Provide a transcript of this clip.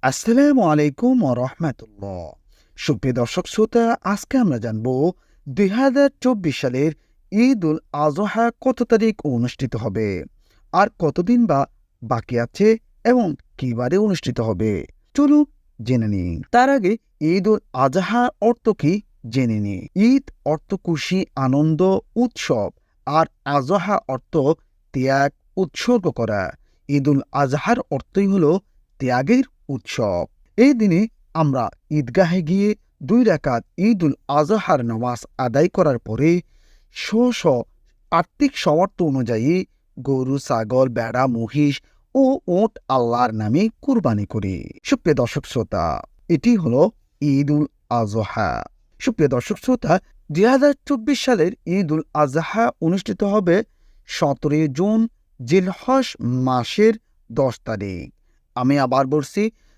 আসসালামু আলাইকুম ওয়া রাহমাতুল্লাহ। সুপ্রিয় দর্শক শ্রোতা, আজকে আমরা জানব ২০২৪ সালের ঈদ উল আযহা কত তারিখ অনুষ্ঠিত হবে, আর কতদিন বা বাকি আছে এবং কিবারে অনুষ্ঠিত হবে। চলুন জেনে নিই। তার আগে ঈদ উল আযহা অর্থ কি জেনে নিই। ঈদ অর্থ খুশি, আনন্দ, উৎসব, আর আযহা অর্থ ত্যাগ, উৎসর্গ করা। ঈদ উল আযহার অর্থই হলো ত্যাগের উৎসব। এই দিনে আমরা ঈদগাহে গিয়ে ২ রাকাত ঈদ উল আযহার নামাজ আদায় করার পরে স্ব আর্থিক সামর্থ্য অনুযায়ী গরু, ছাগল, ভেড়া, মহিষ ও উট আল্লাহর নামে কুরবানি করি। সুপ্রিয় দর্শক শ্রোতা, এটি হলো ঈদ উল আযহা। সুপ্রিয় দর্শক শ্রোতা, ২০২৪ সালের ঈদ উল আযহা অনুষ্ঠিত হবে ১৭ জুন জিলহজ মাসের ১০ তারিখ। আমি আবার বলছি,